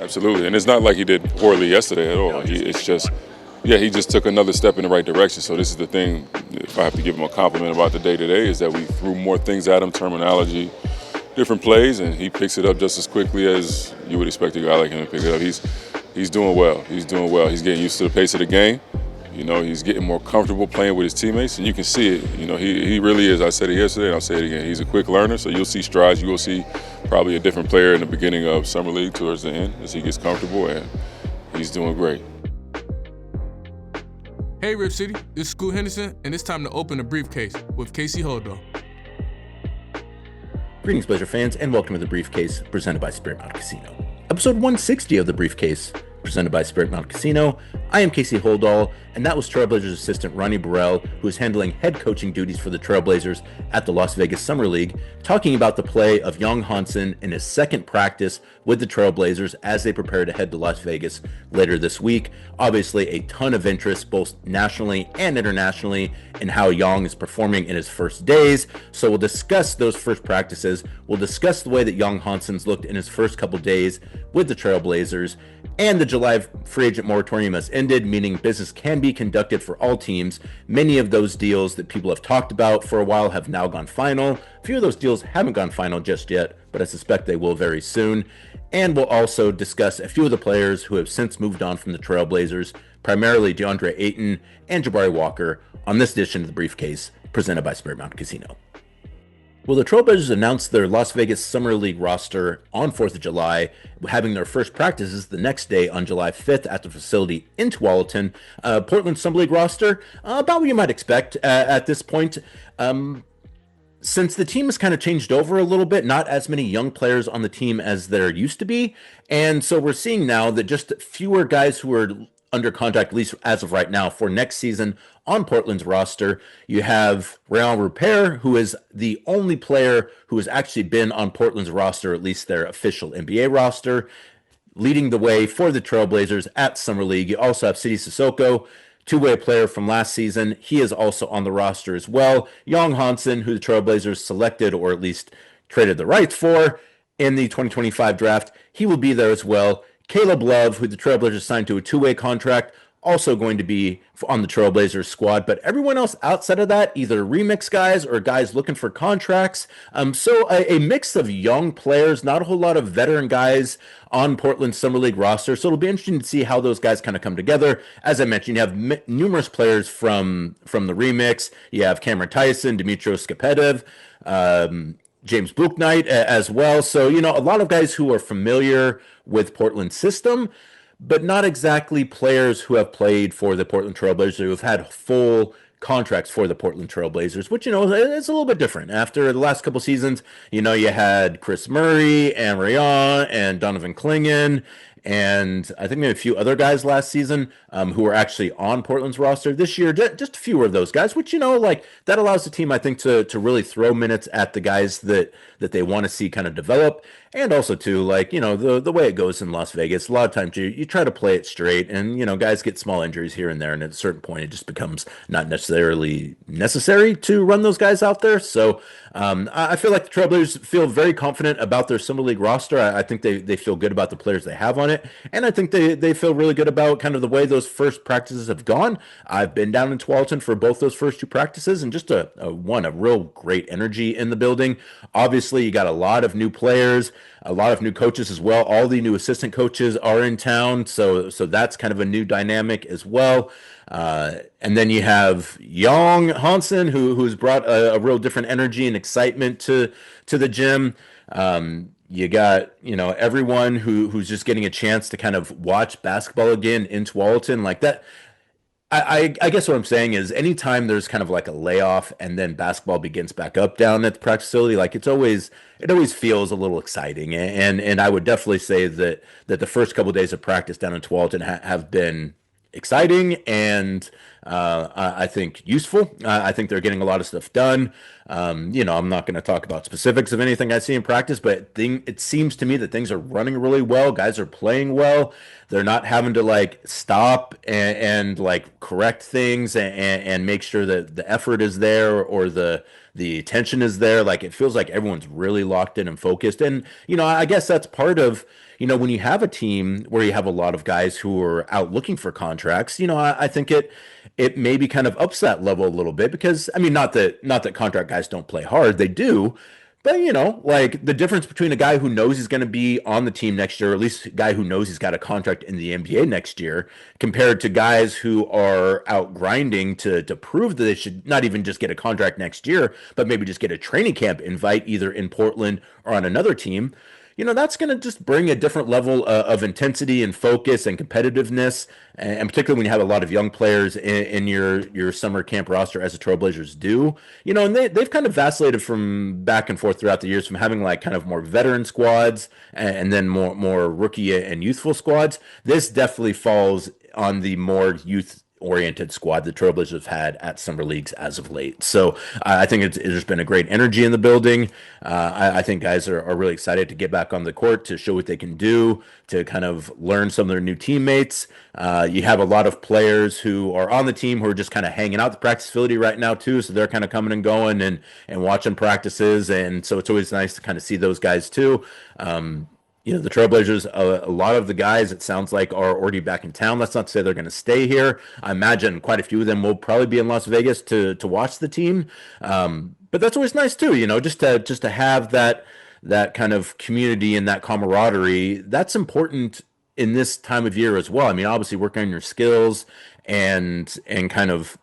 Absolutely, and it's not like he did poorly yesterday at all. It's just, yeah, he just took another step in the right direction. So this is the thing, if I have to give him a compliment about the day today, is that we threw more things at him, terminology, different plays, and he picks it up just as quickly as you would expect a guy like him to pick it up. He's doing well. He's doing well. He's getting used to the pace of the game. You know, he's getting more comfortable playing with his teammates, and you can see it. You know, he really is. I said it yesterday, and I'll say it again. He's a quick learner, so you'll see strides. You will see probably a different player in the beginning of Summer League towards the end as he gets comfortable, and he's doing great. Hey, Rip City, this is Yang Hansen, and it's time to open the briefcase with Casey Holdahl. Greetings, Blazer fans, and welcome to The Briefcase, presented by Spirit Mountain Casino. Episode 160 of The Briefcase, presented by Spirit Mountain Casino. I am Casey Holdahl, and that was Trailblazers assistant Ronnie Burrell, who is handling head coaching duties for the Trailblazers at the Las Vegas Summer League, talking about the play of Yang Hansen in his second practice with the Trailblazers as they prepare to head to Las Vegas later this week. Obviously, a ton of interest, both nationally and internationally, in how Yang is performing in his first days. So we'll discuss those first practices. We'll discuss the way that Yang Hansen's looked in his first couple days with the Trailblazers, and the July free agent moratorium has ended, meaning business can be conducted for all teams. Many of those deals that people have talked about for a while have now gone final. A few of those deals haven't gone final just yet, but I suspect they will very soon. And we'll also discuss a few of the players who have since moved on from the Trailblazers, primarily Deandre, Ayton, and Jabari Walker, on this edition of The Briefcase, presented by Spirit Mountain Casino. Well, the Trailblazers announced their Las Vegas Summer League roster on 4th of July, having their first practices the next day on July 5th at the facility in Tualatin. Portland Summer League roster, about what you might expect at this point. Since the team has kind of changed over a little bit, not as many young players on the team as there used to be. And so we're seeing now that just fewer guys who are under contract, at least as of right now, for next season on Portland's roster. You have Ronnie Burrell, who is the only player who has actually been on Portland's roster, at least their official NBA roster, leading the way for the Trailblazers at Summer League. You also have Sidi Sissoko, two-way player from last season. He is also on the roster as well. Yong Hansen, who the Trailblazers selected, or at least traded the rights for in the 2025 draft, he will be there as well. Caleb Love, who the Trailblazers signed to a two-way contract, also going to be on the Trailblazers squad. But everyone else outside of that, either remix guys or guys looking for contracts. So a mix of young players, not a whole lot of veteran guys on Portland's Summer League roster. So it'll be interesting to see how those guys kind of come together. As I mentioned, you have numerous players from the remix. You have Cameron Tyson, Dimitrios Skapedev, James Bouknight as well. So, you know, a lot of guys who are familiar with Portland's system, but not exactly players who have played for the Portland Trailblazers, who have had full contracts for the Portland Trailblazers, which, you know, it's a little bit different. After the last couple seasons, you know, you had Chris Murray and Rayon and Donovan Clingan, and I think maybe a few other guys last season who were actually on Portland's roster. This year, just fewer of those guys, which, you know, like that allows the team, I think, to really throw minutes at the guys that they want to see kind of develop. And also, too, like, you know, the way it goes in Las Vegas, a lot of times you try to play it straight, and, you know, guys get small injuries here and there, and at a certain point it just becomes not necessarily necessary to run those guys out there. So I feel like the Trailblazers feel very confident about their Summer League roster. I think they feel good about the players they have on it, and I think they feel really good about kind of the way those first practices have gone. I've been down in Tualatin for both those first two practices, and just a real great energy in the building. Obviously, you got a lot of new players, a lot of new coaches as well. All the new assistant coaches are in town, so that's kind of a new dynamic as well. And then you have Yang Hansen, who's brought a real different energy and excitement to the gym. You got, you know, everyone who's just getting a chance to kind of watch basketball again in Tualatin like that. I guess what I'm saying is anytime there's kind of like a layoff and then basketball begins back up down at the practice facility, like it always feels a little exciting. And I would definitely say that the first couple of days of practice down in Tualatin have been exciting and I think useful. I think they're getting a lot of stuff done. I'm not going to talk about specifics of anything I see in practice, but it seems to me that things are running really well. Guys are playing well. They're not having to like stop and like correct things and make sure that the effort is there or the attention is there. Like it feels like everyone's really locked in and focused. And, I guess that's part of, when you have a team where you have a lot of guys who are out looking for contracts, I think it maybe kind of ups that level a little bit because I mean not that contract guys don't play hard, they do. But like the difference between a guy who knows he's going to be on the team next year, or at least a guy who knows he's got a contract in the NBA next year, compared to guys who are out grinding to prove that they should not even just get a contract next year, but maybe just get a training camp invite either in Portland or on another team. That's going to just bring a different level of intensity and focus and competitiveness, and particularly when you have a lot of young players in your summer camp roster, as the Trailblazers do. And they've kind of vacillated from back and forth throughout the years, from having like kind of more veteran squads and then more rookie and youthful squads. This definitely falls on the more youth-oriented squad the Trailblazers have had at summer leagues as of late. So I think there's been a great energy in the building. I think guys are really excited to get back on the court to show what they can do, to kind of learn some of their new teammates. You have a lot of players who are on the team who are just kind of hanging out at the practice facility right now too. So they're kind of coming and going and watching practices. And so it's always nice to kind of see those guys too. The Trailblazers, a lot of the guys, it sounds like, are already back in town. That's not to say they're going to stay here. I imagine quite a few of them will probably be in Las Vegas to watch the team. But that's always nice too, just to have that kind of community and that camaraderie. That's important in this time of year as well. I mean, obviously working on your skills and kind of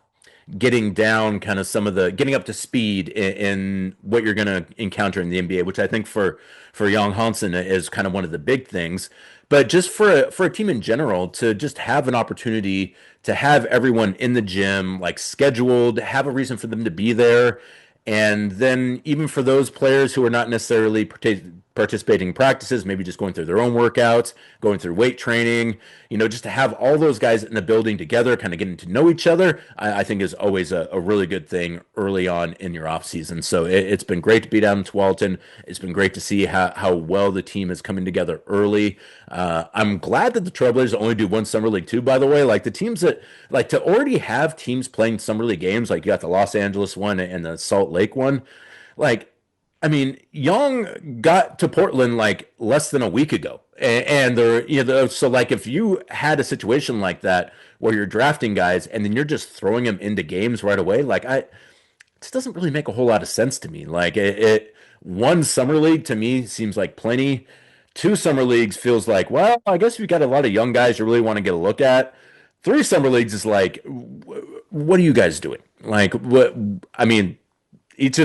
getting down kind of getting up to speed in what you're going to encounter in the NBA, which I think for Yong Hansen is kind of one of the big things. But just for a team in general to just have an opportunity to have everyone in the gym, like scheduled, have a reason for them to be there. And then even for those players who are not necessarily participating in practices, maybe just going through their own workouts, going through weight training, just to have all those guys in the building together, kind of getting to know each other, I think is always a really good thing early on in your off season. So it's been great to be down in Tualatin. It's been great to see how well the team is coming together early. I'm glad that the Trailblazers only do one summer league too, by the way. Like the teams that like to already have teams playing summer league games, like you got the Los Angeles one and the Salt Lake one. Like, I mean, Young got to Portland like less than a week ago, and they're so like if you had a situation like that where you're drafting guys and then you're just throwing them into games right away, like this doesn't really make a whole lot of sense to me. Like one summer league to me seems like plenty. Two summer leagues feels like, well, I guess we got a lot of young guys you really want to get a look at. Three summer leagues is like, what are you guys doing? Like, what? I mean, each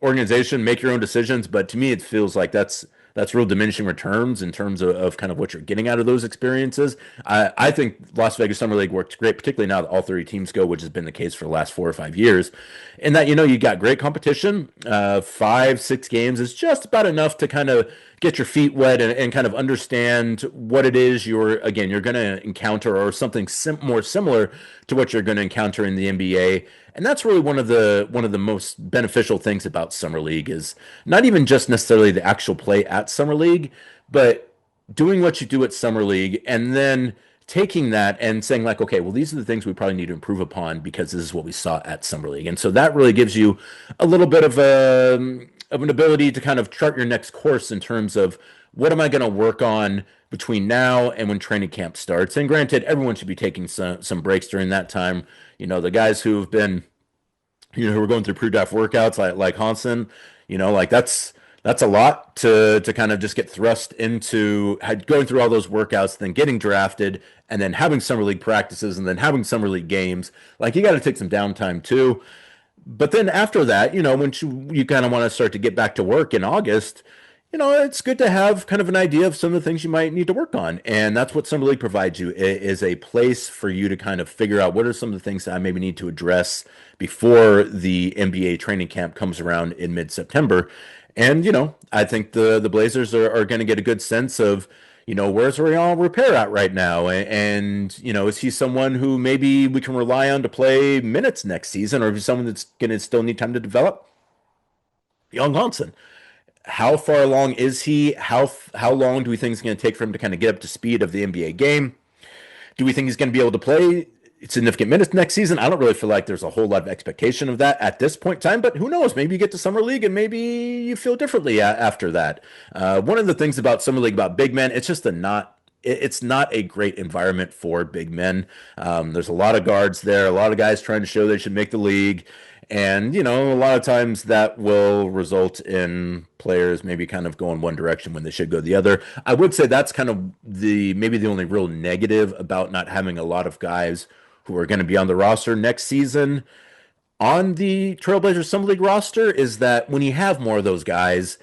organization make your own decisions, but to me it feels like that's real diminishing returns in terms of kind of what you're getting out of those experiences. I think Las Vegas Summer League works great, particularly now that all 30 teams go, which has been the case for the last 4 or 5 years. And that, you got great competition. 5-6 games is just about enough to kind of get your feet wet and kind of understand what it is you're going to encounter, or something more similar to what you're going to encounter in the NBA. And that's really one of the most beneficial things about Summer League, is not even just necessarily the actual play at Summer League, but doing what you do at Summer League and then taking that and saying like, okay, well, these are the things we probably need to improve upon because this is what we saw at Summer League. And so that really gives you a little bit of an ability to kind of chart your next course in terms of what am I going to work on between now and when training camp starts. And granted, everyone should be taking some breaks during that time. The guys who've been, who are going through pre-draft workouts like Hansen, like that's a lot to kind of just get thrust into going through all those workouts, then getting drafted, and then having summer league practices, and then having summer league games. Like you got to take some downtime too. But then after that, when you kind of want to start to get back to work in August, it's good to have kind of an idea of some of the things you might need to work on. And that's what Summer League provides you, is a place for you to kind of figure out what are some of the things that I maybe need to address before the NBA training camp comes around in mid-September. And, I think the Blazers are going to get a good sense of, Where's Rayon Repair at right now? And, is he someone who maybe we can rely on to play minutes next season, or is he someone that's going to still need time to develop? Yong Hansen. How far along is he? How long do we think it's going to take for him to kind of get up to speed of the NBA game? Do we think he's going to be able to play significant minutes next season? I don't really feel like there's a whole lot of expectation of that at this point in time, but who knows? Maybe you get to Summer League and maybe you feel differently after that. One of the things about Summer League, about big men, it's not a great environment for big men. There's a lot of guards there, a lot of guys trying to show they should make the league. And, a lot of times that will result in players maybe kind of going one direction when they should go the other. I would say that's kind of maybe the only real negative about not having a lot of guys who are going to be on the roster next season on the Trailblazers Summer League roster is that when you have more of those guys,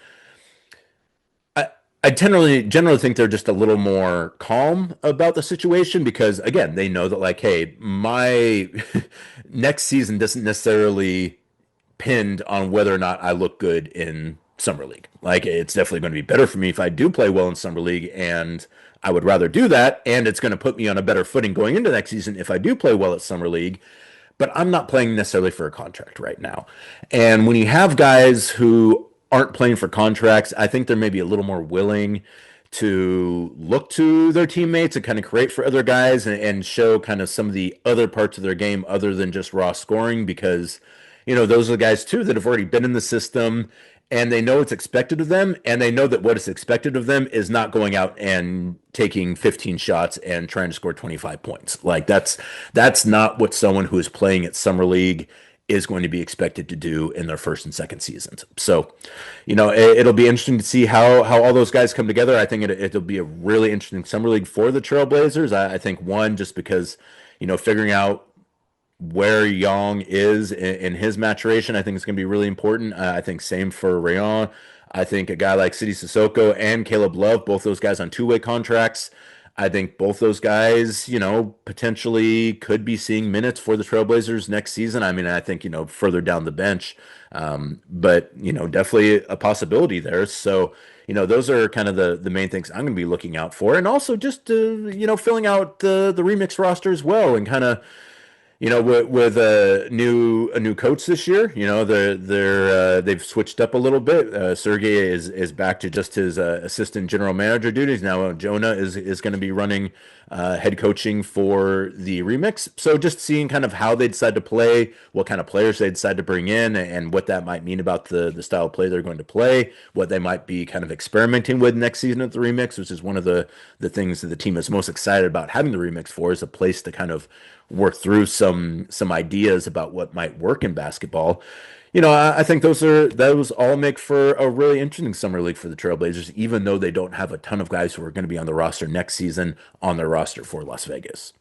I generally think they're just a little more calm about the situation because, again, they know that, like, hey, my next season doesn't necessarily pinned on whether or not I look good in Summer League. Like, it's definitely going to be better for me if I do play well in Summer League, and I would rather do that, and it's going to put me on a better footing going into next season if I do play well at Summer League. But I'm not playing necessarily for a contract right now. And when you have guys who aren't playing for contracts, I think they're maybe a little more willing to look to their teammates and kind of create for other guys and show kind of some of the other parts of their game other than just raw scoring because, those are the guys too that have already been in the system and they know what's expected of them and they know that what is expected of them is not going out and taking 15 shots and trying to score 25 points. Like that's not what someone who is playing at Summer League is going to be expected to do in their first and second seasons. So, it'll be interesting to see how all those guys come together. I think it'll be a really interesting Summer League for the Trailblazers. I think one, just because, figuring out where Yong is in his maturation, I think it's going to be really important. I think same for Rayon. I think a guy like Sidi Sissoko and Caleb Love, both those guys on two-way contracts, I think both those guys, potentially could be seeing minutes for the Trailblazers next season. I mean, I think, further down the bench, but, definitely a possibility there. So, those are kind of the main things I'm going to be looking out for. And also just, filling out the remix roster as well and kind of, with a new coach this year, they've switched up a little bit. Sergey is back to just his assistant general manager duties now. Jonah is going to be running head coaching for the remix. So just seeing kind of how they decide to play, what kind of players they decide to bring in, and what that might mean about the style of play they're going to play, what they might be kind of experimenting with next season at the remix, which is one of the things that the team is most excited about having the remix for, is a place to kind of work through some ideas about what might work in basketball. I think those all make for a really interesting Summer League for the Trailblazers, even though they don't have a ton of guys who are going to be on the roster next season on their roster for Las Vegas.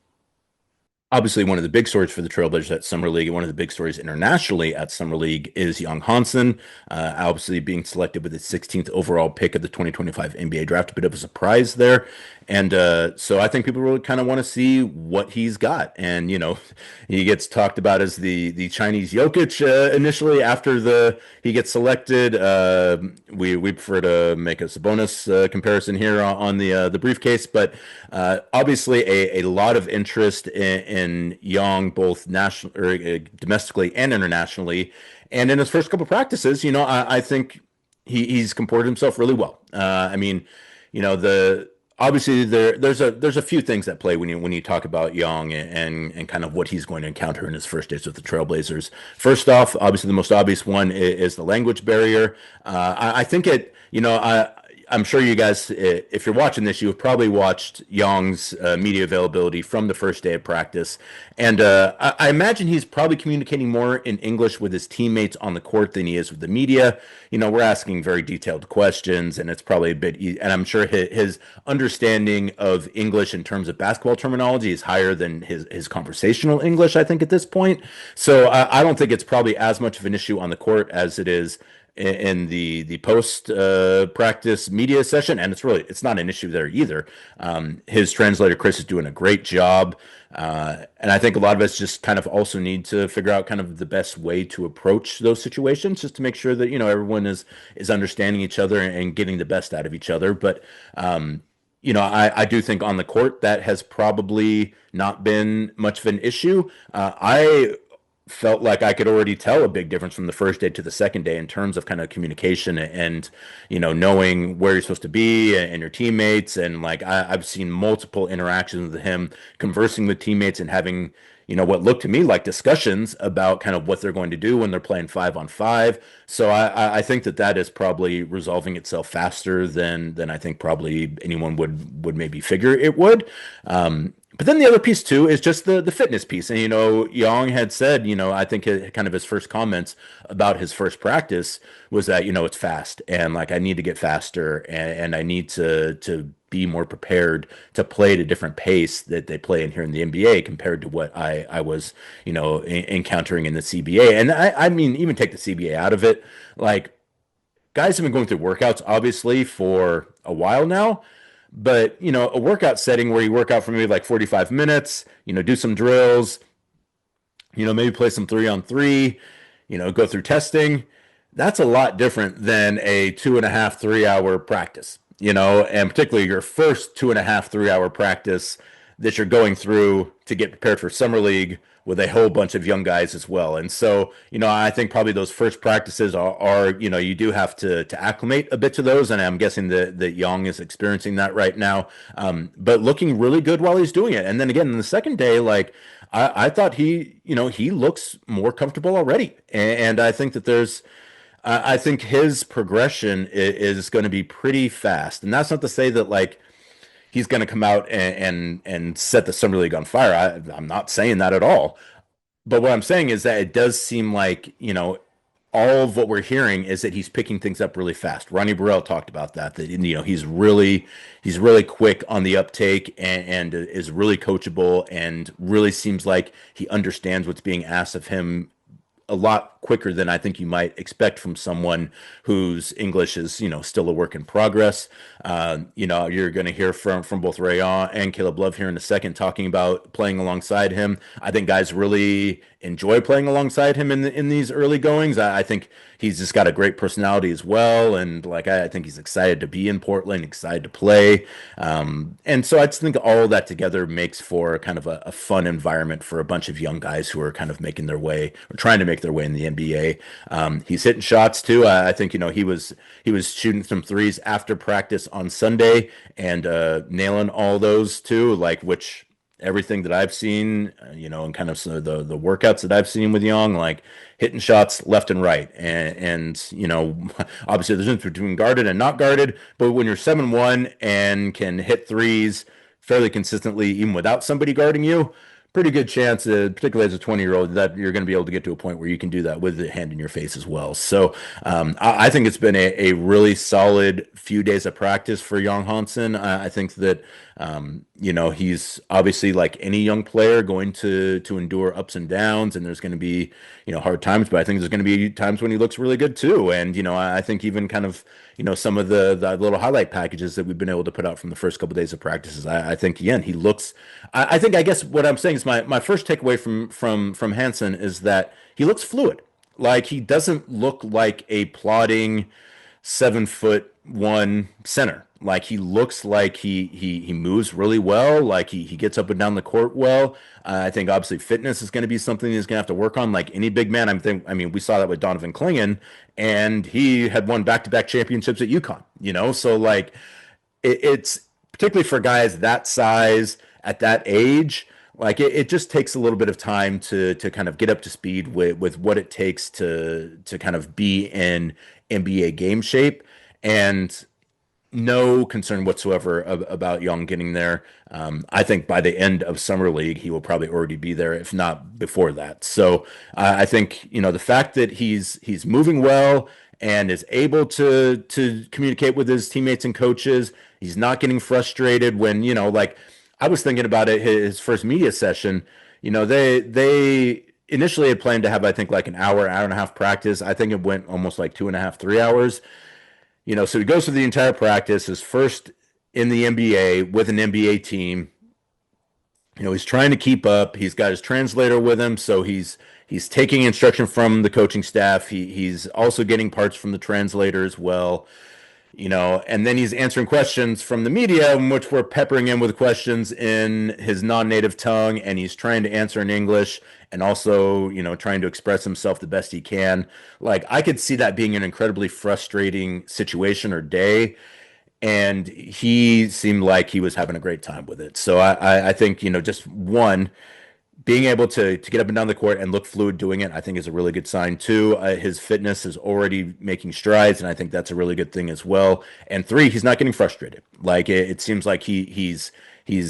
Obviously, one of the big stories for the Trailblazers at Summer League, and one of the big stories internationally at Summer League, is Yang Hansen, obviously being selected with the 16th overall pick of the 2025 NBA draft. A bit of a surprise there. And so I think people really kind of want to see what he's got. And, he gets talked about as the Chinese Jokic initially after he gets selected. We prefer to make a Sabonis comparison here on the briefcase. But obviously a lot of interest in Yang, both domestically and internationally. And in his first couple of practices, I think he's comported himself really well. Obviously there's a few things at play when you talk about Yong and kind of what he's going to encounter in his first days with the Trailblazers. First off, obviously the most obvious one is the language barrier. I think I'm sure you guys, if you're watching this, you have probably watched Yong's media availability from the first day of practice. And I imagine he's probably communicating more in English with his teammates on the court than he is with the media. We're asking very detailed questions, and it's probably a bit easy. And I'm sure his understanding of English in terms of basketball terminology is higher than his conversational English, I think, at this point. So I don't think it's probably as much of an issue on the court as it is in the post practice media session, and it's not an issue there either. His translator Chris is doing a great job, and I think a lot of us just kind of also need to figure out kind of the best way to approach those situations, just to make sure that everyone is understanding each other and getting the best out of each other. But I do think on the court that has probably not been much of an issue. I felt like I could already tell a big difference from the first day to the second day in terms of kind of communication and, knowing where you're supposed to be and your teammates. And like I've seen multiple interactions with him conversing with teammates and having, what looked to me like discussions about kind of what they're going to do when they're playing 5-on-5. So I think that is probably resolving itself faster than I think probably anyone would maybe figure it would. But then the other piece too is just the fitness piece. And Yong had said, I think kind of his first comments about his first practice was that, it's fast and like I need to get faster and I need to be more prepared to play at a different pace that they play in here in the NBA compared to what I was, encountering in the CBA. And I mean, even take the CBA out of it, like guys have been going through workouts obviously for a while now. But, a workout setting where you work out for maybe like 45 minutes, do some drills, maybe play some 3-on-3, go through testing. That's a lot different than a 2.5, 3 hour practice, and particularly your first 2.5, 3 hour practice that you're going through to get prepared for summer league with a whole bunch of young guys as well. And so, I think probably those first practices are you do have to acclimate a bit to those. And I'm guessing that Yong is experiencing that right now. But looking really good while he's doing it. And then again, in the second day, like I thought he looks more comfortable already. And I think that I think his progression is going to be pretty fast. And that's not to say that like, he's going to come out and set the summer league on fire. I'm not saying that at all. But what I'm saying is that it does seem like, all of what we're hearing is that he's picking things up really fast. Ronnie Burrell talked about that he's really quick on the uptake and is really coachable and really seems like he understands what's being asked of him a lot quicker than I think you might expect from someone whose English is, still a work in progress. You're going to hear from both Rayon and Caleb Love here in a second talking about playing alongside him. I think guys really enjoy playing alongside him in these early goings. I think he's just got a great personality as well, and like I think he's excited to be in Portland, excited to play, and so I just think all of that together makes for kind of a fun environment for a bunch of young guys who are kind of making their way or trying to make their way in the NBA. He's hitting shots too. I think he was shooting some threes after practice on Sunday and nailing all those too, like which everything that I've seen, and kind of the workouts that I've seen with Young, like hitting shots left and right. And obviously there's a difference between guarded and not guarded, but when you're 7-1 and can hit threes fairly consistently, even without somebody guarding you, pretty good chance, particularly as a 20-year-old, that you're going to be able to get to a point where you can do that with the hand in your face as well. So I think it's been a really solid few days of practice for Yang Hansen. I think that he's obviously like any young player going to endure ups and downs, and there's going to be hard times, but I think there's going to be times when he looks really good too. And I think even kind of some of the little highlight packages that we've been able to put out from the first couple of days of practices, I think again he looks. I guess what I'm saying is my first takeaway from Hansen is that he looks fluid. Like he doesn't look like a plodding 7'1" center. Like he looks like he moves really well. Like he gets up and down the court well. I think obviously fitness is going to be something he's going to have to work on. Like any big man, I mean, we saw that with Donovan Clingan, and he had won back-to-back championships at UConn. So like it's particularly for guys that size at that age. Like it just takes a little bit of time to kind of get up to speed with what it takes to kind of be in NBA game shape, and no concern whatsoever about Young getting there. I think by the end of summer league, he will probably already be there, if not before that. So I think the fact that he's moving well and is able to communicate with his teammates and coaches. He's not getting frustrated when like I was thinking about it. His first media session, they initially had planned to have I think like an hour and a half practice. I think it went almost like 2.5, 3 hours. So he goes through the entire practice, his first in the NBA with an NBA team. He's trying to keep up. He's got his translator with him, so he's taking instruction from the coaching staff. He's also getting parts from the translator as well. And then he's answering questions from the media, in which we're peppering him with questions in his non-native tongue, and he's trying to answer in English and also, trying to express himself the best he can. Like, I could see that being an incredibly frustrating situation or day, and he seemed like he was having a great time with it. So I think, just one, being able to get up and down the court and look fluid doing it, I think is a really good sign too. His fitness is already making strides, and I think that's a really good thing as well. And three, he's not getting frustrated. Like it seems like he's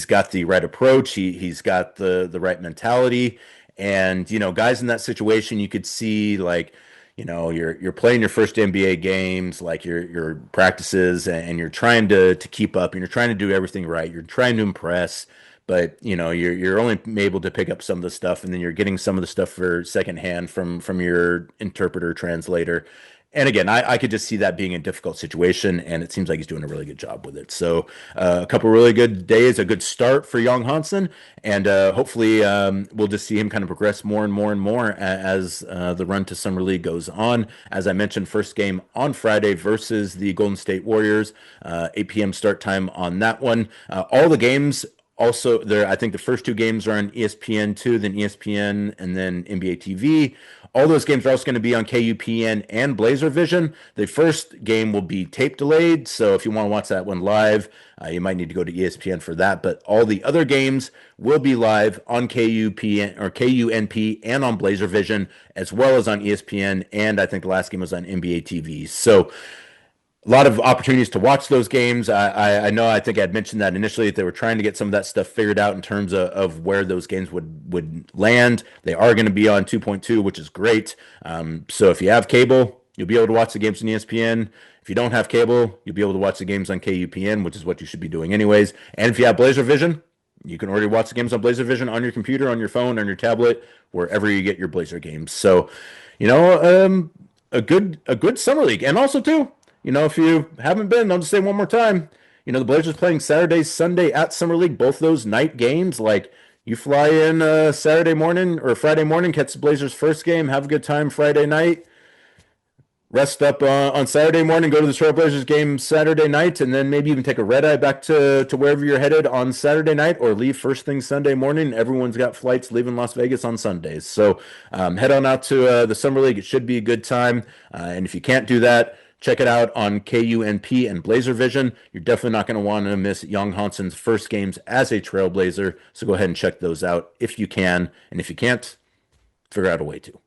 got the right approach. He's got the right mentality. And guys in that situation, you could see like. You're playing your first NBA games, like your practices, and you're trying to keep up, and you're trying to do everything right. You're trying to impress, but you're only able to pick up some of the stuff, and then you're getting some of the stuff for secondhand from your interpreter translator. And again, I could just see that being a difficult situation, and it seems like he's doing a really good job with it. So a couple really good days, a good start for Yong Hansen, and hopefully we'll just see him kind of progress more and more and more as the run to Summer League goes on. As I mentioned, first game on Friday versus the Golden State Warriors, 8 p.m. start time on that one. All the games also there, I think the first two games are on ESPN2, then ESPN, and then NBA TV. All those games are also going to be on KUPN and BlazerVision. The first game will be tape delayed, so if you want to watch that one live, you might need to go to ESPN for that. But all the other games will be live on KUPN or KUNP and on BlazerVision, as well as on ESPN. And I think the last game was on NBA TV. So a lot of opportunities to watch those games. I know, I think I'd mentioned that initially, that they were trying to get some of that stuff figured out in terms of where those games would land. They are going to be on 2.2, which is great. So if you have cable, you'll be able to watch the games on ESPN. If you don't have cable, you'll be able to watch the games on KUPN, which is what you should be doing anyways. And if you have BlazerVision, you can already watch the games on BlazerVision on your computer, on your phone, on your tablet, wherever you get your Blazer games. So, a good summer league. And also too, if you haven't been, I'll just say one more time, the Blazers playing Saturday, Sunday at Summer League, both those night games. Like, you fly in Saturday morning or Friday morning, catch the Blazers first game, have a good time Friday night, rest up on Saturday morning, go to the Trailblazers game Saturday night, and then maybe even take a red eye back to wherever you're headed on Saturday night, or leave first thing Sunday morning. Everyone's got flights leaving Las Vegas on Sundays. So head on out to the Summer League. It should be a good time. And if you can't do that, check it out on KUNP and BlazerVision. You're definitely not going to want to miss Yong Hansen's first games as a Trailblazer. So go ahead and check those out if you can. And if you can't, figure out a way to.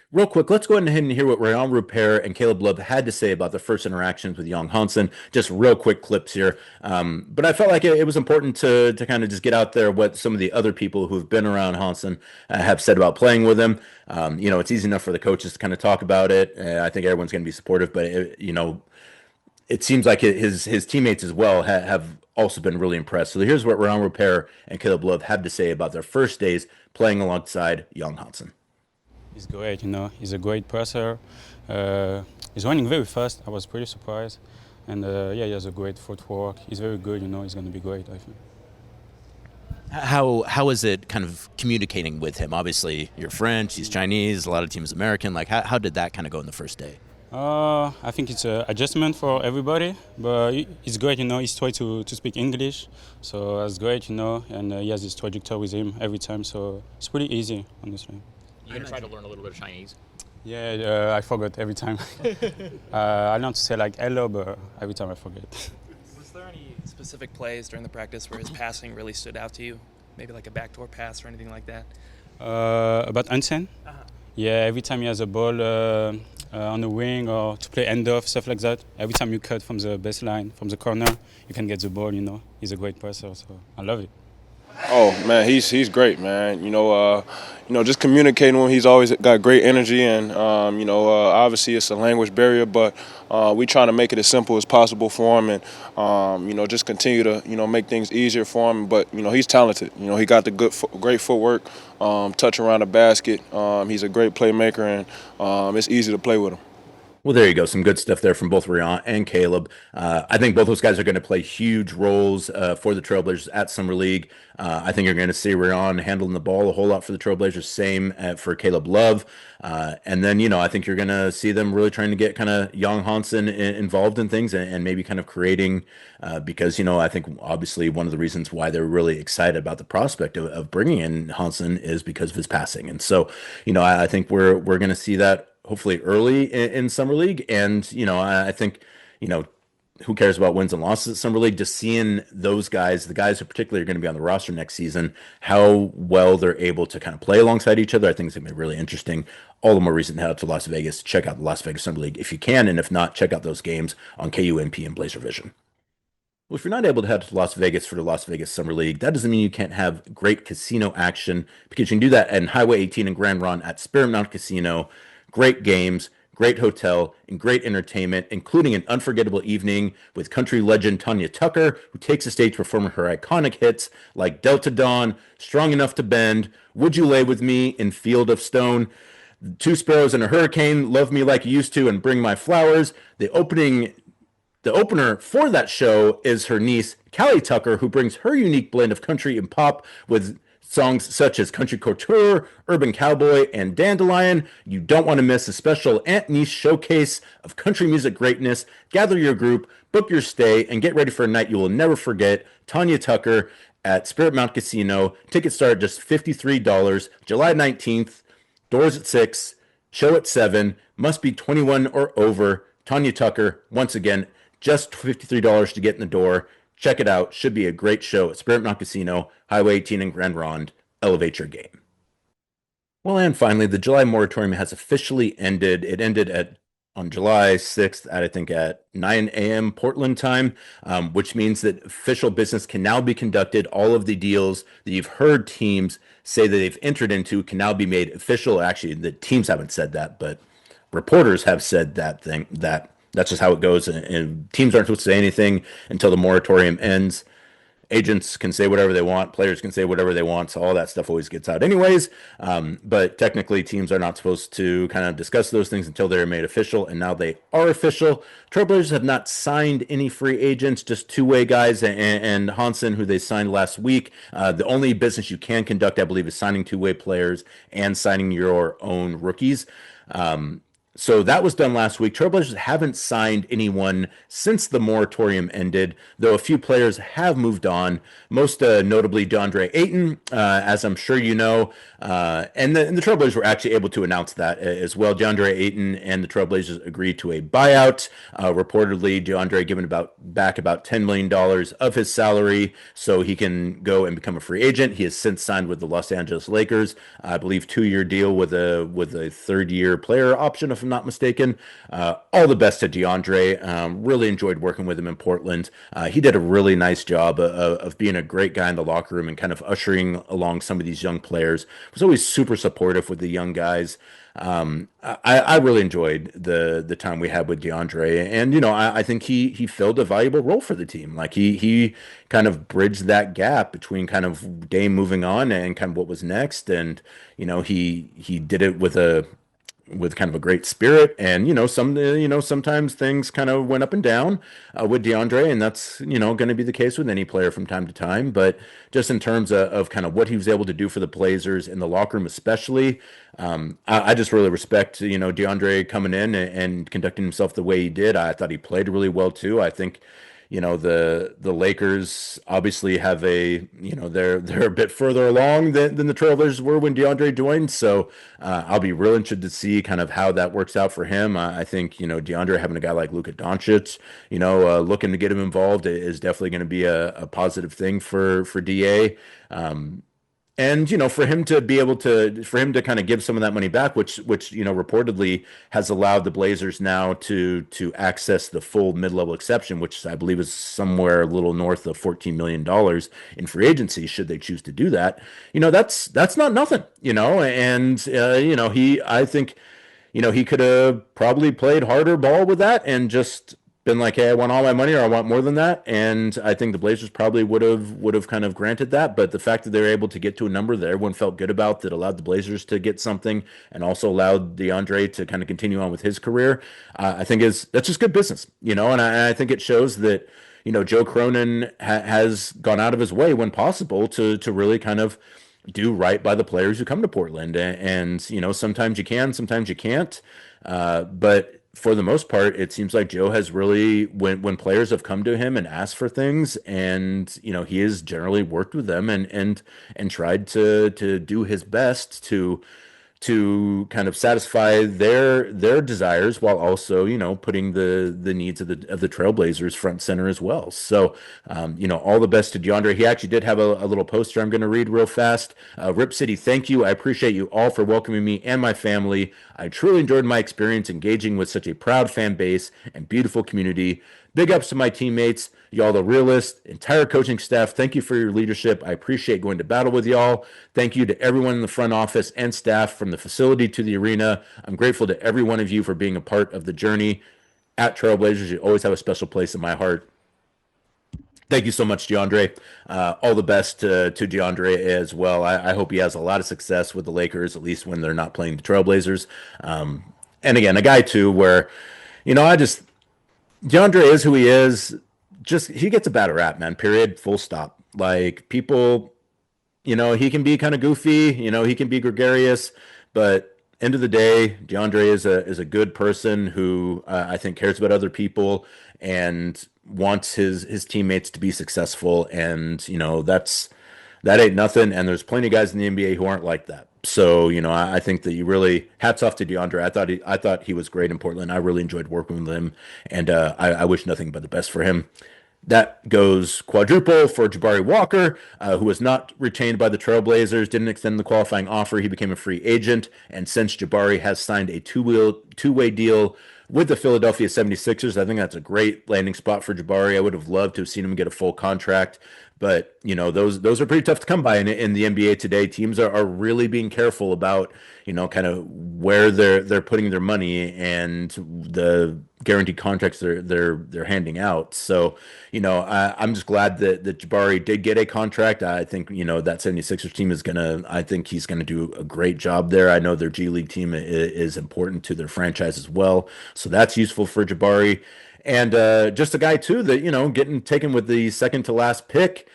Real quick, let's go ahead and hear what Ronnie Burrell and Caleb Love had to say about their first interactions with Yong Hansen. Just real quick clips here. But I felt like it was important to kind of just get out there what some of the other people who've been around Hansen have said about playing with him. It's easy enough for the coaches to kind of talk about it. I think everyone's going to be supportive, but it seems like his teammates as well have also been really impressed. So here's what Ronnie Burrell and Caleb Love had to say about their first days playing alongside Yong Hansen. He's great, he's a great passer. He's running very fast. I was pretty surprised. And he has a great footwork. He's very good, he's going to be great, I think. How is it kind of communicating with him? Obviously, you're French, he's Chinese, a lot of teams American. Like, how did that kind of go in the first day? I think it's an adjustment for everybody, but it's great, he's trying to speak English, so that's great, and he has this trajectory with him every time, so it's pretty easy, honestly. You're going to try to learn a little bit of Chinese? Yeah, I forgot every time. I learned to say like hello, but every time I forget. Was there any specific plays during the practice where his passing really stood out to you? Maybe like a backdoor pass or anything like that? About Hansen? Uh-huh. Yeah, every time he has a ball on the wing or to play end off, stuff like that. Every time you cut from the baseline, from the corner, you can get the ball, He's a great passer, so I love it. Oh man, he's great, man. Just communicating with him, he's always got great energy, and obviously it's a language barrier, but we trying to make it as simple as possible for him, and just continue to make things easier for him. But he's talented. He got the great footwork, touch around the basket. He's a great playmaker, and it's easy to play with him. Well, there you go. Some good stuff there from both Rion and Caleb. I think both those guys are going to play huge roles for the Trailblazers at Summer League. I think you're going to see Rion handling the ball a whole lot for the Trailblazers. Same for Caleb Love. And then, I think you're going to see them really trying to get kind of Yong Hansen involved in things and maybe kind of creating, because, I think obviously one of the reasons why they're really excited about the prospect of bringing in Hansen is because of his passing. And so, I think we're going to see that hopefully early in Summer League. And, I think, who cares about wins and losses at Summer League? Just seeing those guys, the guys who particularly are going to be on the roster next season, how well they're able to kind of play alongside each other, I think is going to be really interesting. All the more reason to head out to Las Vegas, check out the Las Vegas Summer League if you can. And if not, check out those games on KUNP and BlazerVision. Well, if you're not able to head to Las Vegas for the Las Vegas Summer League, that doesn't mean you can't have great casino action, because you can do that at Highway 18 and Grand Ron at Spirit Mountain Casino. Great games, great hotel, and great entertainment, including an unforgettable evening with country legend Tanya Tucker, who takes the stage performing her iconic hits like Delta Dawn, Strong Enough to Bend, Would You Lay With Me, in Field of Stone, Two Sparrows and a Hurricane, Love Me Like You Used To, and Bring My Flowers. The opener for that show is her niece, Callie Tucker, who brings her unique blend of country and pop with songs such as Country Couture, Urban Cowboy, and Dandelion. You don't want to miss a special Aunt Niece showcase of country music greatness. Gather your group, book your stay, and get ready for a night you will never forget. Tanya Tucker at Spirit Mountain Casino. Tickets start at just $53. July 19th. Doors at 6. Show at 7. Must be 21 or over. Tanya Tucker, once again, just $53 to get in the door. Check it out. Should be a great show at Spirit Mountain Casino, Highway 18 and Grand Ronde. Elevate your game. Well, and finally, the July moratorium has officially ended. It ended on July 6th at 9 a.m. Portland time, which means that official business can now be conducted. All of the deals that you've heard teams say that they've entered into can now be made official. Actually, the teams haven't said that, but reporters have said that's just how it goes. And teams aren't supposed to say anything until the moratorium ends. Agents can say whatever they want. Players can say whatever they want. So all that stuff always gets out anyways. But technically, teams are not supposed to kind of discuss those things until they're made official. And now they are official. Trailblazers have not signed any free agents, just two-way guys and Hansen, who they signed last week. The only business you can conduct, I believe, is signing two-way players and signing your own rookies. So that was done last week. Trailblazers haven't signed anyone since the moratorium ended, though a few players have moved on, most notably Deandre Ayton, as I'm sure you know. And the Trailblazers were actually able to announce that as well. Deandre Ayton and the Trailblazers agreed to a buyout. Reportedly, Deandre given back about $10 million of his salary so he can go and become a free agent. He has since signed with the Los Angeles Lakers, I believe 2-year deal with a third-year player option, if I'm not mistaken. All the best to Deandre. Really enjoyed working with him in Portland. He did a really nice job of being a great guy in the locker room and kind of ushering along some of these young players. Was always super supportive with the young guys. I really enjoyed the time we had with Deandre, and I think he filled a valuable role for the team. Like he kind of bridged that gap between kind of Dame moving on and kind of what was next, and he did it with kind of a great spirit. And sometimes things kind of went up and down with Deandre, and that's going to be the case with any player from time to time. But just in terms of kind of what he was able to do for the Blazers in the locker room, especially, I just really respect Deandre coming in and conducting himself the way he did. I thought he played really well too. I think the Lakers obviously have they're a bit further along than the Trailblazers were when Deandre joined. So I'll be real interested to see kind of how that works out for him. I think Deandre having a guy like Luka Doncic, looking to get him involved is definitely going to be a positive thing for DA. And for him to kind of give some of that money back, which reportedly has allowed the Blazers now to access the full mid-level exception, which I believe is somewhere a little north of $14 million in free agency, should they choose to do that. That's not nothing. And I think he could have probably played harder ball with that and just been like, hey, I want all my money or I want more than that. And I think the Blazers probably would have kind of granted that. But the fact that they were able to get to a number that everyone felt good about, that allowed the Blazers to get something and also allowed Deandre to kind of continue on with his career, I think that's just good business, and I think it shows that, Joe Cronin has gone out of his way when possible to really kind of do right by the players who come to Portland. And sometimes you can, sometimes you can't. But for the most part, it seems like Joe has really, when players have come to him and asked for things, and he has generally worked with them and tried to do his best to kind of satisfy their desires while also putting the needs of the Trailblazers front center as well. So all the best to Deandre. He actually did have a little poster I'm going to read real fast. Rip City, thank you. I appreciate you all for welcoming me and my family. I truly enjoyed my experience engaging with such a proud fan base and beautiful community. Big ups to my teammates, y'all the realists, entire coaching staff. Thank you for your leadership. I appreciate going to battle with y'all. Thank you to everyone in the front office and staff from the facility to the arena. I'm grateful to every one of you for being a part of the journey. At Trailblazers, you always have a special place in my heart. Thank you so much, Deandre. All the best to Deandre as well. I hope he has a lot of success with the Lakers, at least when they're not playing the Trailblazers. And again, a guy too where, DeAndre is who he is. Just he gets a bad rap, man. Period. Full stop. Like people, he can be kind of goofy. He can be gregarious, but end of the day, DeAndre is a good person who I think cares about other people and wants his teammates to be successful. And that ain't nothing. And there's plenty of guys in the NBA who aren't like that. So, I think that you really hats off to DeAndre. I thought he was great in Portland. I really enjoyed working with him, and I wish nothing but the best for him. That goes quadruple for Jabari Walker, who was not retained by the Trailblazers, didn't extend the qualifying offer. He became a free agent, and since Jabari has signed a two-way deal with the Philadelphia 76ers, I think that's a great landing spot for Jabari. I would have loved to have seen him get a full contract. But, those are pretty tough to come by in the NBA today. Teams are really being careful about, kind of where they're putting their money and the guaranteed contracts they're handing out. So, I'm just glad that Jabari did get a contract. I think, that 76ers team I think he's going to do a great job there. I know their G League team is important to their franchise as well. So that's useful for Jabari. And just a guy, too, that, getting taken with the second to last pick,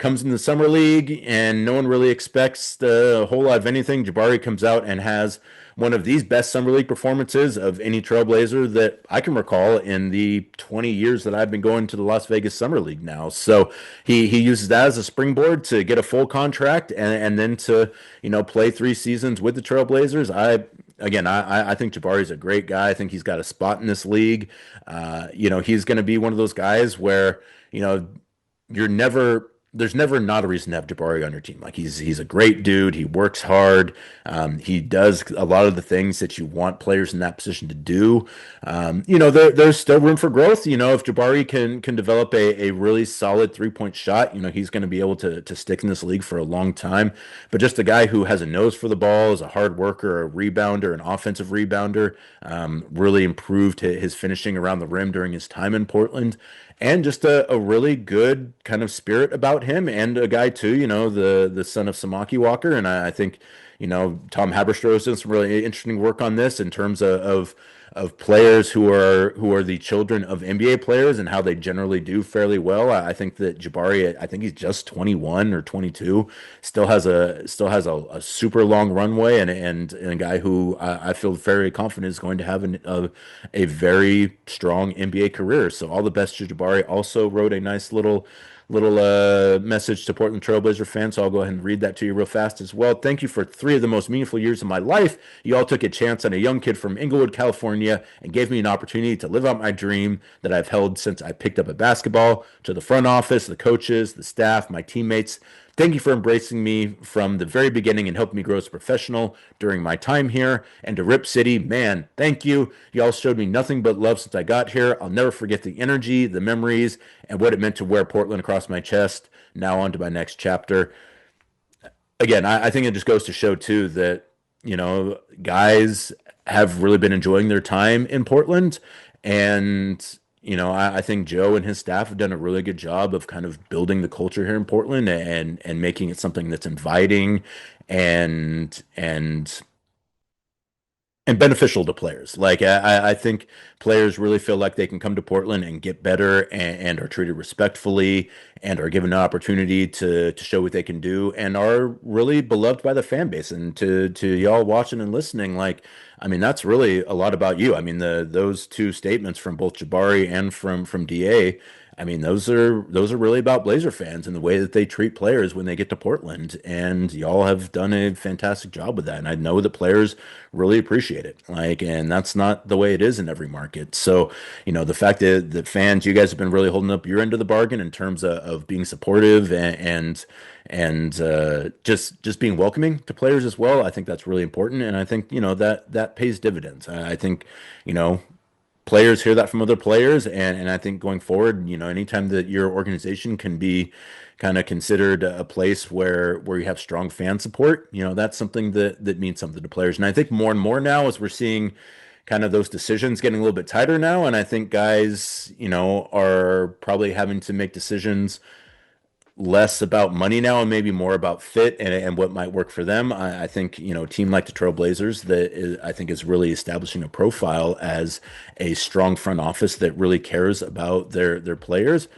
comes in the summer league, and no one really expects a whole lot of anything. Jabari comes out and has one of these best summer league performances of any Trailblazer that I can recall in the 20 years that I've been going to the Las Vegas Summer League now. So he uses that as a springboard to get a full contract and then to, play 3 seasons with the Trailblazers. I think Jabari's a great guy. I think he's got a spot in this league. He's going to be one of those guys where, there's never not a reason to have Jabari on your team. Like he's a great dude. He works hard. He does a lot of the things that you want players in that position to do. There's still room for growth. If Jabari can develop a really solid 3-point shot, he's going to be able to stick in this league for a long time. But just a guy who has a nose for the ball, is a hard worker, a rebounder, an offensive rebounder, really improved his finishing around the rim during his time in Portland. And just a really good kind of spirit about him, and a guy too, the son of Samaki Walker. And I think, Tom Haberstroh has done some really interesting work on this in terms of players who are the children of NBA players and how they generally do fairly well. I think that Jabari, I think he's just 21 or 22, still has a super long runway, and a guy who I feel very confident is going to have a very strong NBA career. So all the best to Jabari. Also wrote a nice little message to Portland Trailblazer fans, so I'll go ahead and read that to you real fast as well. Thank you for 3 of the most meaningful years of my life. You all took a chance on a young kid from Inglewood, California, and gave me an opportunity to live out my dream that I've held since I picked up a basketball. To the front office, the coaches, the staff, my teammates, thank you for embracing me from the very beginning and helping me grow as a professional during my time here. And to Rip City, man, thank you. Y'all showed me nothing but love since I got here. I'll never forget the energy, the memories, and what it meant to wear Portland across my chest. Now on to my next chapter. Again, I think it just goes to show, too, that, guys have really been enjoying their time in Portland. And I think Joe and his staff have done a really good job of kind of building the culture here in Portland and making it something that's inviting and beneficial to players. Like I think players really feel like they can come to Portland and get better and are treated respectfully and are given an opportunity to show what they can do and are really beloved by the fan base. And to y'all watching and listening, like, I mean, that's really a lot about you. I mean, those two statements from both Jabari and from DA, I mean, those are really about Blazer fans and the way that they treat players when they get to Portland. And y'all have done a fantastic job with that. And I know that players really appreciate it. Like, and that's not the way it is in every market. So, the fact that fans, you guys have been really holding up your end of the bargain in terms of being supportive and just being welcoming to players as well. I think that's really important. And I think, that pays dividends. I think, players hear that from other players, and I think going forward, anytime that your organization can be kind of considered a place where you have strong fan support, that's something that means something to players. And I think more and more now, as we're seeing kind of those decisions getting a little bit tighter now, and I think guys, are probably having to make decisions less about money now and maybe more about fit and what might work for them. I think, a team like the Trailblazers I think is really establishing a profile as a strong front office that really cares about their players.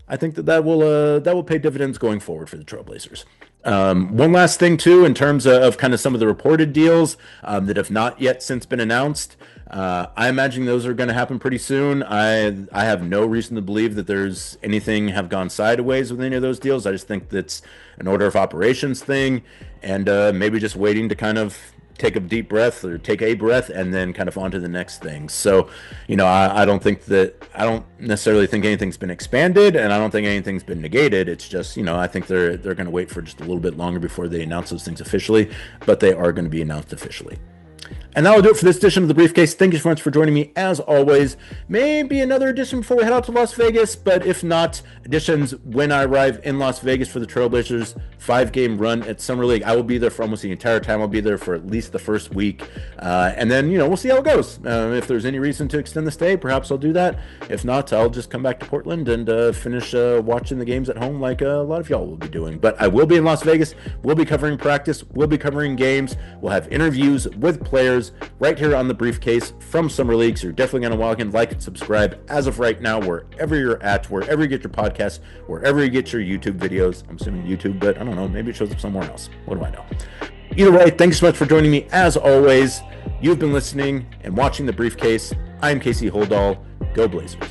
I think that will pay dividends going forward for the Trailblazers. One last thing too, in terms of kind of some of the reported deals that have not yet since been announced. I imagine those are going to happen pretty soon. I have no reason to believe that there's anything have gone sideways with any of those deals. I just think that's an order of operations thing, and maybe just waiting to kind of take a deep breath or take a breath and then kind of on to the next thing. So, I don't necessarily think anything's been expanded, and I don't think anything's been negated. It's just, I think they're going to wait for just a little bit longer before they announce those things officially, but they are going to be announced officially. And that will do it for this edition of The Briefcase. Thank you so much for joining me, as always. Maybe another edition before we head out to Las Vegas, but if not, editions when I arrive in Las Vegas for the Trailblazers 5-game run at Summer League. I will be there for almost the entire time. I'll be there for at least the first week. And then, we'll see how it goes. If there's any reason to extend the stay, perhaps I'll do that. If not, I'll just come back to Portland and finish watching the games at home like a lot of y'all will be doing. But I will be in Las Vegas. We'll be covering practice. We'll be covering games. We'll have interviews with players right here on The Briefcase from Summer League. So you're definitely going to log in, like, and subscribe as of right now, wherever you're at, wherever you get your podcasts, wherever you get your YouTube videos. I'm assuming YouTube, but I don't know. Maybe it shows up somewhere else. What do I know? Either way, thanks so much for joining me. As always, you've been listening and watching The Briefcase. I'm Casey Holdahl. Go Blazers.